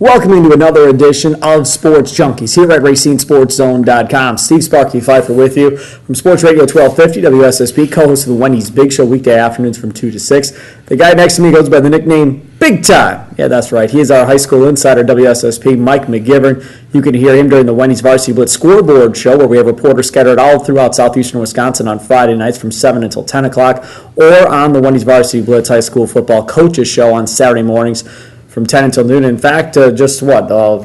Welcome to another edition of Sports Junkies here at RacineSportsZone.com. Steve, Sparky, Fifer with you from Sports Radio 1250 WSSP, co-host of the Wendy's Big Show weekday afternoons from 2 to 6. The guy next to me goes by the nickname Big Time. Yeah, that's right. He is our high school insider, WSSP, Mike McGivern. You can hear him during the Wendy's Varsity Blitz Scoreboard Show, where we have reporters scattered all throughout southeastern Wisconsin on Friday nights from 7 until 10 o'clock, or on the Wendy's Varsity Blitz High School Football Coaches Show on Saturday mornings from 10 until noon. In fact, a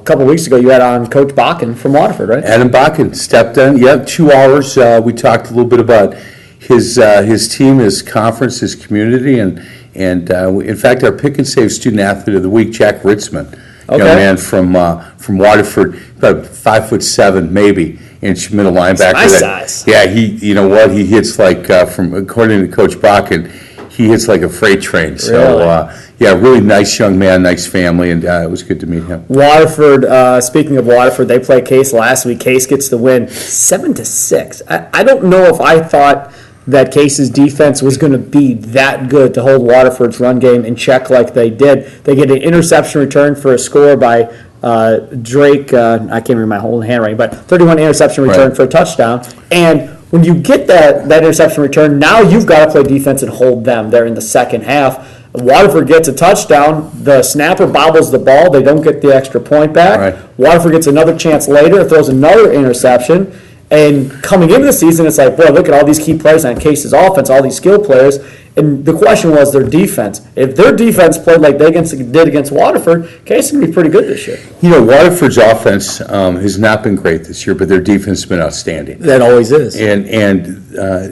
couple weeks ago, you had on Coach Bakken from Waterford, right? Adam Bakken stepped in. Yep, 2 hours. We talked a little bit about his team, his conference, his community, and in fact, our pick and save student athlete of the week, Jack Ritzman, young man from Waterford, about 5'7" maybe inch middle linebacker. Nice size. Yeah, he hits like according to Coach Bakken, he hits like a freight train. So. Really? Yeah, really nice young man, nice family, and it was good to meet him. Waterford, speaking of Waterford, they played Case last week. Case gets the win 7-6. I don't know if I thought that Case's defense was going to be that good to hold Waterford's run game in check like they did. They get an interception return for a score by Drake. I can't remember my whole handwriting, but 31 interception return for a touchdown. And when you get that interception return, now you've got to play defense and hold them there in the second half. Waterford gets a touchdown. The snapper bobbles the ball. They don't get the extra point back. Right. Waterford gets another chance later, throws another interception. And coming into the season, it's like, boy, look at all these key players on Case's offense, all these skill players. And the question was their defense. If their defense played like they did against Waterford, Case is going to be pretty good this year. You know, Waterford's offense has not been great this year, but their defense has been outstanding. That always is. And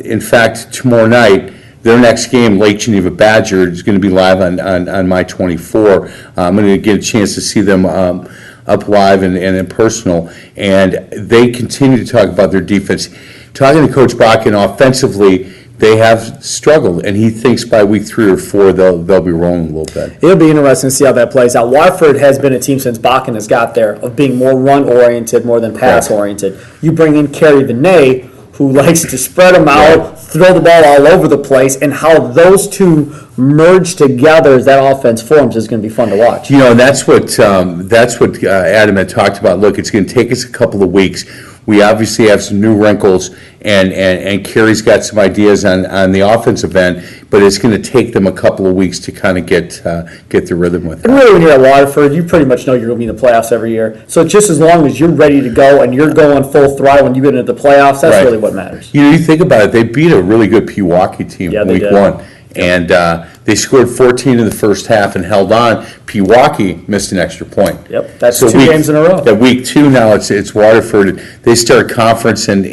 in fact, tomorrow night, their next game, Lake Geneva Badger, is going to be live on My 24. I'm going to get a chance to see them up live and in personal. And they continue to talk about their defense. Talking to Coach Bakken, offensively, they have struggled, and he thinks by week 3 or 4 they'll be rolling a little bit. It'll be interesting to see how that plays out. Waterford has been a team since Bakken has got there of being more run-oriented more than pass-oriented. You bring in Kerry Vinay, who likes to spread them out, throw the ball all over the place, and how those two merge together as that offense forms is going to be fun to watch. You know, and that's what Adam had talked about. Look, it's going to take us a couple of weeks. We obviously have some new wrinkles, and Kerry's got some ideas on the offensive end, but it's going to take them a couple of weeks to kind of get the rhythm with it. And really, when you're at Waterford, you pretty much know you're going to be in the playoffs every year. So just as long as you're ready to go and you're going full throttle when you get into the playoffs, that's really what matters. You know, you think about it, they beat a really good Pewaukee team week 1. And they scored 14 in the first half and held on. Pewaukee missed an extra point. Yep, that's so 2 games in a row. At week 2 now, it's Waterford. They start conference, and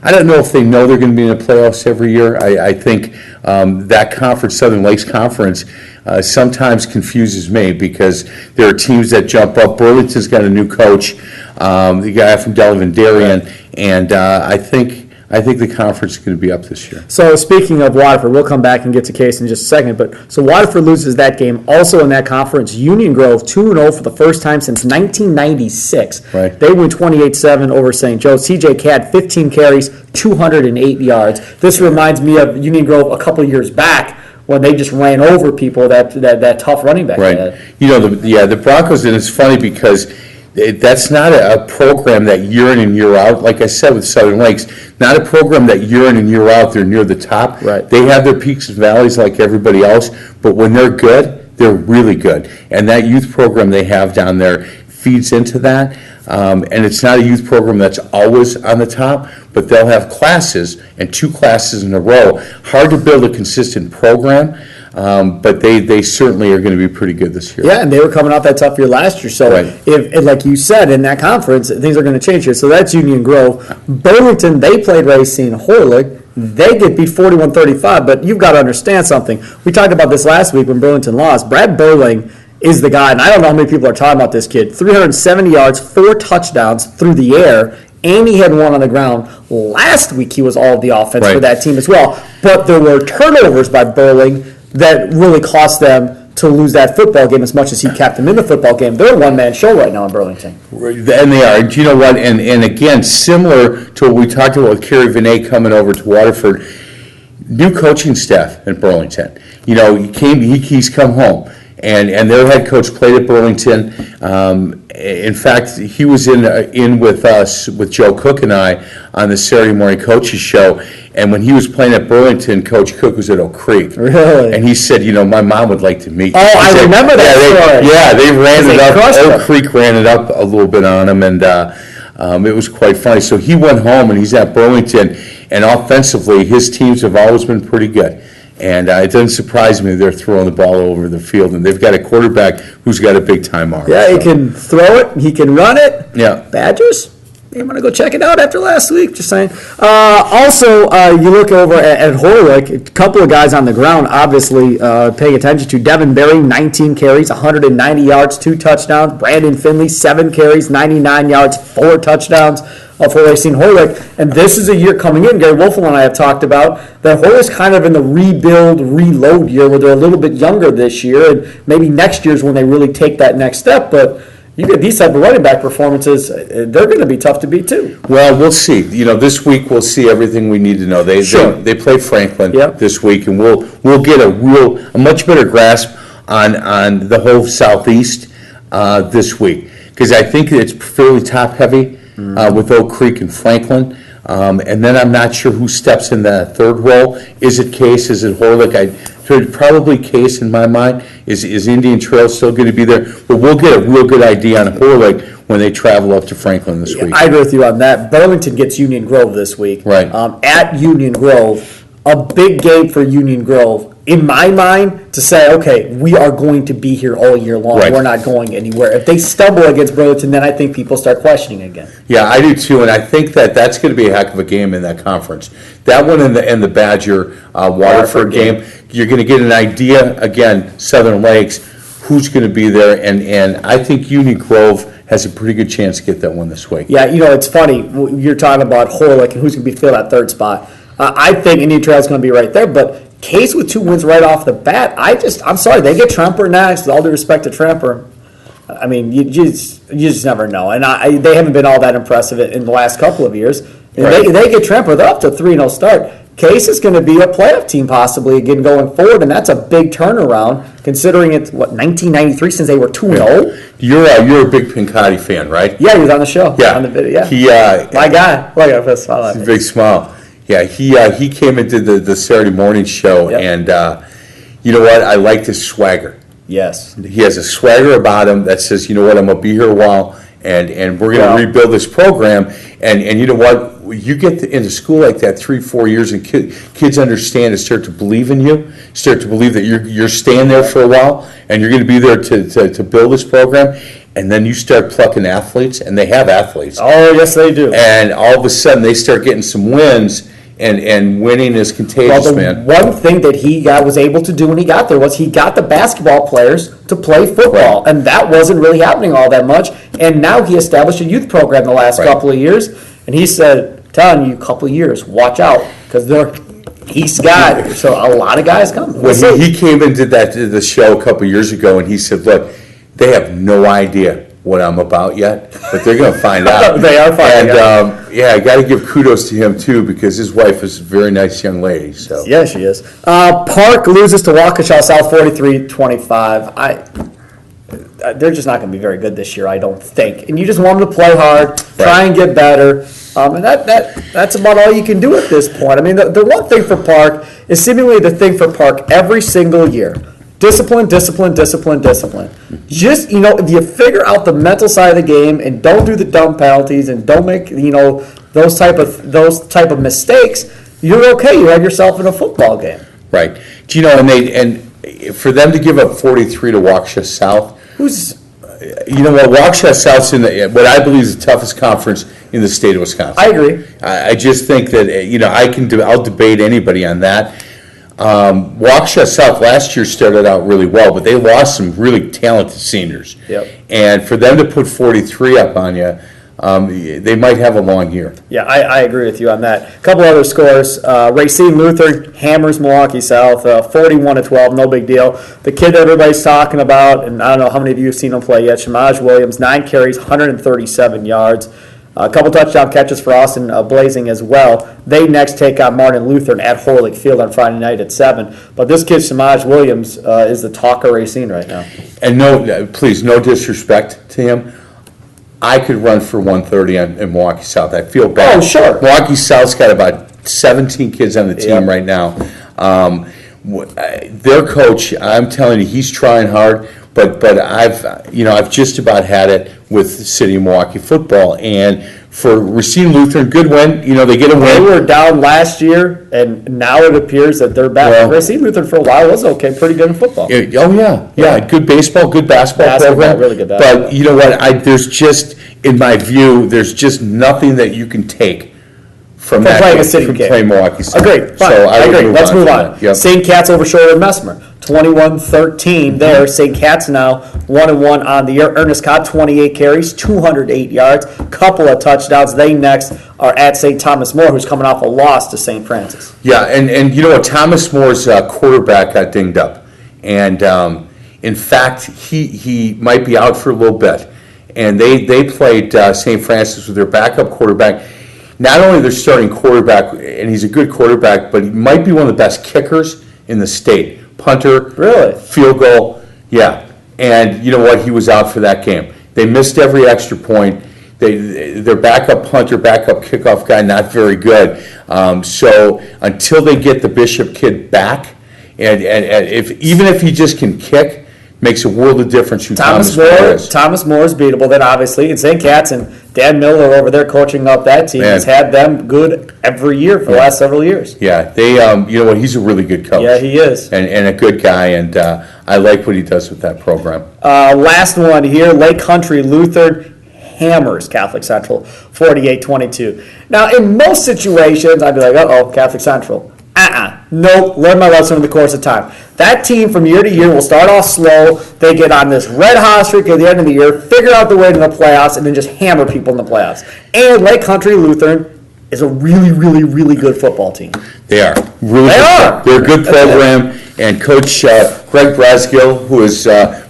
I don't know if they know they're going to be in the playoffs every year. I think that conference, Southern Lakes Conference, sometimes confuses me because there are teams that jump up. Burlington's got a new coach, the guy from Delavan Darien, and I think the conference is going to be up this year. So speaking of Waterford, we'll come back and get to Case in just a second. But so Waterford loses that game. Also in that conference, Union Grove 2-0 for the first time since 1996. Right. They win 28-7 over St. Joe. C.J. Cadd 15 carries, 208 yards. This reminds me of Union Grove a couple years back when they just ran over people. That tough running back. Right. You know, the Broncos, and it's funny because that's not a program that year in and year out, like I said with Southern Lakes, not a program that year in and year out they're near the top. Right. They have their peaks and valleys like everybody else, but when they're good, they're really good. And that youth program they have down there feeds into that. And it's not a youth program that's always on the top, but they'll have classes, and 2 classes in a row. Hard to build a consistent program. But they certainly are going to be pretty good this year. Yeah, and they were coming off that tough year last year. So, if like you said, in that conference, things are going to change here. So that's Union Grove. Burlington, they played Racine Hoylick. They get beat 41-35, but you've got to understand something. We talked about this last week when Burlington lost. Brad Burling is the guy, and I don't know how many people are talking about this kid. 370 yards, 4 touchdowns through the air, and he had 1 on the ground. Last week, he was all of the offense for that team as well. But there were turnovers by Burling that really cost them to lose that football game as much as he kept them in the football game. They're a one-man show right now in Burlington. And they are. Do you know what? And again, similar to what we talked about with Kerry Vinay coming over to Waterford, new coaching staff in Burlington. You know, he's come home. and their head coach played at Burlington. In fact, he was in with us, with Joe Cook and I, on the Saturday morning coaches show. And when he was playing at Burlington, Coach Cook was at Oak Creek. Really? And he said, my mom would like to meet you. Oh, I remember that story. They ran it up. Oak Creek ran it up a little bit on him, and it was quite funny. So he went home, and he's at Burlington, and offensively, his teams have always been pretty good. And it doesn't surprise me they're throwing the ball over the field, and they've got a quarterback who's got a big-time arm. Yeah, he can throw it, he can run it. Yeah. Badgers? You want to go check it out after last week, just saying. Also, you look over at Horlick, a couple of guys on the ground, obviously paying attention to. Devin Berry, 19 carries, 190 yards, 2 touchdowns. Brandon Finley, 7 carries, 99 yards, 4 touchdowns for Racine Horlick. And this is a year coming in, Gary Wolfel and I have talked about, that Horlick's kind of in the rebuild, reload year where they're a little bit younger this year, and maybe next year's when they really take that next step. But you get these type of running back performances, they're going to be tough to beat too. Well, we'll see. This week we'll see everything we need to know. They play Franklin this week, and we'll get a much better grasp on the whole Southeast this week, because I think it's fairly top heavy with Oak Creek and Franklin. And then I'm not sure who steps in the third role. Is it Case? Is it Horlick? Probably Case in my mind. Is Indian Trail still going to be there? But we'll get a real good idea on Horlick when they travel up to Franklin this week. I agree with you on that. Burlington gets Union Grove this week. Right. At Union Grove, a big game for Union Grove. In my mind, to say, okay, we are going to be here all year long. Right. We're not going anywhere. If they stumble against Burlington, then I think people start questioning again. Yeah, I do too, and I think that's going to be a heck of a game in that conference. That one and the Badger Waterford game, you're going to get an idea, again, Southern Lakes, who's going to be there, and I think Union Grove has a pretty good chance to get that one this week. Yeah, it's funny. You're talking about Horlick and who's going to be filled that third spot. I think Indian Trail is going to be right there, but Case with 2 wins right off the bat. I'm sorry, they get Tremper next. With all due respect to Tremper, I mean, you just never know. And they haven't been all that impressive in the last couple of years. Right. They get Tremper, they're up to 3-0 start. Case is going to be a playoff team possibly again going forward, and that's a big turnaround considering it's 1993 since they were 2-0. You're a big Pincotti fan, right? Yeah, he was on the show. Yeah, on the video. Yeah, my guy. Look at this smile. Big smile. Yeah, he came and did the Saturday morning show, and you know what? I like his swagger. Yes. He has a swagger about him that says, I'm going to be here a while, and we're going to rebuild this program. And you know what? You get into school like that 3-4 years, and kids understand and start to believe in you, start to believe that you're staying there for a while, and you're going to be there to build this program. And then you start plucking athletes, and they have athletes. Oh, yes, they do. And all of a sudden, they start getting some wins. And winning is contagious, man. One thing that he was able to do when he got there was he got the basketball players to play football, and that wasn't really happening all that much. And now he established a youth program the last couple of years, and he said, telling you, a couple of years, watch out, because he's got so a lot of guys coming. When he came and did the show a couple of years ago, and he said, look, they have no idea what I'm about yet, but they're going to find out. They are finding out. I got to give kudos to him too, because his wife is a very nice young lady. So yeah, she is. Park loses to Waukesha South 43-25. They're just not going to be very good this year, I don't think. And you just want them to play hard, try and get better. And that's about all you can do at this point. I mean, the one thing for Park is seemingly the thing for Park every single year. Discipline, discipline, discipline, discipline. Just, if you figure out the mental side of the game and don't do the dumb penalties and don't make, those type of mistakes, you're okay. You have yourself in a football game. Right. And for them to give up 43 to Waukesha South, Waukesha South's in what I believe is the toughest conference in the state of Wisconsin. I agree. I just think that, I'll debate anybody on that. Waukesha South last year started out really well, but they lost some really talented seniors. Yep. And for them to put 43 up on you, they might have a long year. Yeah, I agree with you on that. A couple other scores. Racine Luther hammers Milwaukee South, 41-12, no big deal. The kid that everybody's talking about, and I don't know how many of you have seen him play yet, Shamaj Williams, 9 carries, 137 yards. A couple touchdown catches for Austin Blazing as well. They next take on Martin Lutheran at Horlick Field on Friday night at 7. But this kid, Samaj Williams, is the talk of Racine right now. And please, no disrespect to him. I could run for 130 in Milwaukee South. I feel bad. Oh, sure. Milwaukee South's got about 17 kids on the team right now. Their coach, I'm telling you, he's trying hard. But I've just about had it with City of Milwaukee football. And for Racine Lutheran, good win. They get a win. They were down last year, and now it appears that they're back. Well, Racine Lutheran for a while was okay, pretty good in football. Good baseball, good basketball program. Really good basketball. But you know what? There's just, in my view, there's just nothing that you can take from that playing a City from game. playing Milwaukee City. Agreed. Fine. So I agree. Let's move on. Yep. St. Cat's over Shorter Messmer. 21-13 there. St. Cat's now 1-1 on the year. Ernest Cott, 28 carries, 208 yards, couple of touchdowns. They next are at St. Thomas More, who's coming off a loss to St. Francis. Yeah, and you know what? Thomas More's quarterback got dinged up. And in fact, he might be out for a little bit. And they played St. Francis with their backup quarterback. Not only their starting quarterback, and he's a good quarterback, but he might be one of the best kickers in the state. Punter, really, field goal, yeah. And you know what? He was out for that game. They missed every extra point. Their backup punter, backup kickoff guy, not very good. So until they get the Bishop kid back, and even if he just can kick, makes a world of difference who Thomas More is. Thomas More is beatable then, obviously. And St. Cat's and Dan Miller over there coaching up that team has had them good every year for the last several years. Yeah, they, you know what, he's a really good coach. Yeah, he is. And a good guy, and I like what he does with that program. Last one here, Lake Country Lutheran hammers Catholic Central 48-22. Now, in most situations, I'd be like, uh-oh, Catholic Central. Nope, learn my lesson in the course of time. That team from year to year will start off slow. They get on this red hot streak at the end of the year, figure out the way to the playoffs, and then just hammer people in the playoffs. And Lake Country Lutheran is a really, really, really good football team. They are. They're a good program. And Coach Greg Brasgill, who has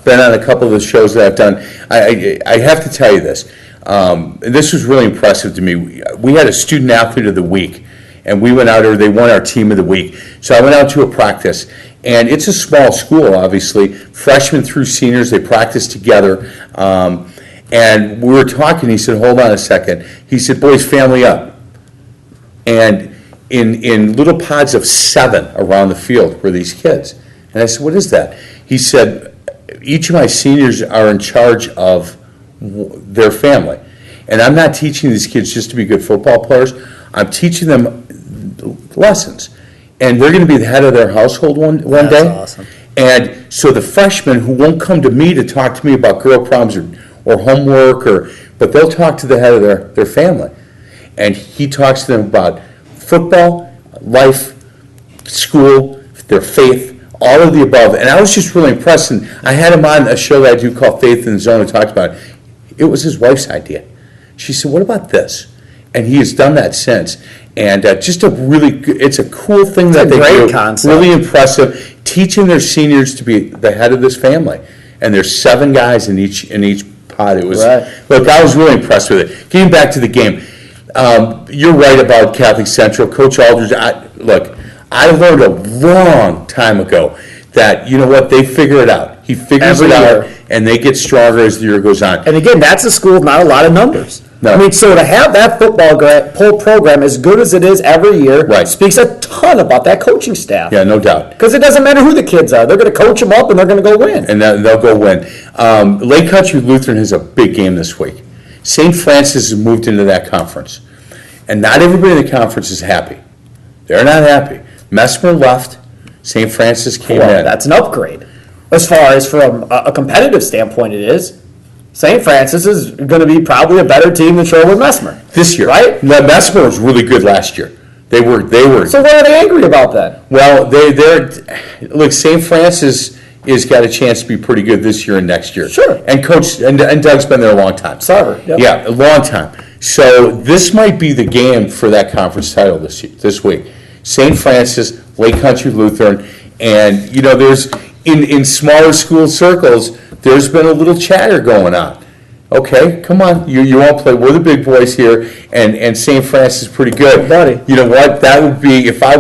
been on a couple of the shows that I've done, I have to tell you this. And this was really impressive to me. We had a student athlete of the week. And we went out, or they won our team of the week. So I went out to a practice. And it's a small school, obviously. Freshmen through seniors, they practice together. And we were talking, he said, hold on a second. He said, boys, family up. And in little pods of 7 around the field were these kids. And I said, what is that? He said, each of my seniors are in charge of their family. And I'm not teaching these kids just to be good football players. I'm teaching them lessons. And they're going to be the head of their household one day. That's awesome. And so the freshmen who won't come to me to talk to me about girl problems or homework, but they'll talk to the head of their family. And he talks to them about football, life, school, their faith, all of the above. And I was just really impressed. And I had him on a show that I do called Faith in the Zone and talked about it. It was his wife's idea. She said, what about this? And he has done that since. And just a really good, it's a cool thing that they do. Great concept. Really impressive. Teaching their seniors to be the head of this family. And there's 7 guys in each pod. It was, look, I was really impressed with it. Getting back to the game, you're right about Catholic Central. Coach Aldridge, I learned a long time ago that, you know what, they figure it out. He figures it out, and they get stronger as the year goes on. And again, that's a school with not a lot of numbers. No. I mean, so to have that football program as good as it is every year speaks a ton about that coaching staff. Yeah, no doubt. Because it doesn't matter who the kids are. They're going to coach them up, and they're going to go win. And they'll go win. Lake Country Lutheran has a big game this week. St. Francis has moved into that conference. And not everybody in the conference is happy. They're not happy. Messmer left. St. Francis came in. That's an upgrade. As far as from a competitive standpoint it is. St. Francis is going to be probably a better team than Sherwood Messmer. This year. Right? No, Messmer was really good last year. They were. So what are they angry about then? Well, look, St. Francis has got a chance to be pretty good this year and next year. Sure. And Coach and Doug's been there a long time. Sarver. Yep. Yeah, a long time. So this might be the game for that conference title this week. St. Francis, Lake Country Lutheran, and you know, there's in smaller school circles, there's been a little chatter going on. Okay, come on, you won't play. We're the big boys here, and St. Francis is pretty good. Buddy. You know what? That would be if I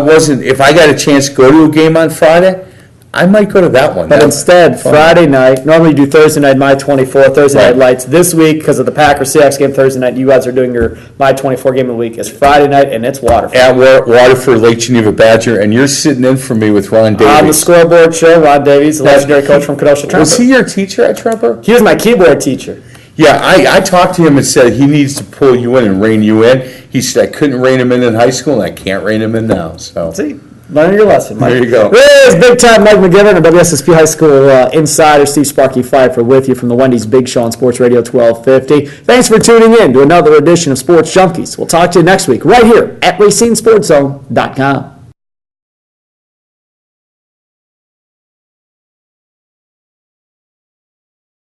got a chance to go to a game on Friday, I might go to that one. But instead, Friday night, normally you do Thursday night, My 24, Thursday Right. night lights. This week, because of the Packers Seahawks game Thursday night, you guys are doing your My 24 game of the week. It's Friday night, and it's Waterford. At Waterford, Lake Geneva Badger, and you're sitting in for me with Ron Davies. On the scoreboard show, Ron Davies, the legendary coach from Kenosha Tremper. Was he your teacher at Tremper? He was my keyboard teacher. Yeah, I talked to him and said he needs to pull you in and rein you in. He said I couldn't rein him in high school, and I can't rein him in now. So See, learn your lesson, Mike. There you go. This is big time Mike McGivern and WSSP High School insider Steve Sparky Fifer with you from the Wendy's Big Show on Sports Radio 1250. Thanks for tuning in to another edition of Sports Junkies. We'll talk to you next week right here at RacineSportsZone.com.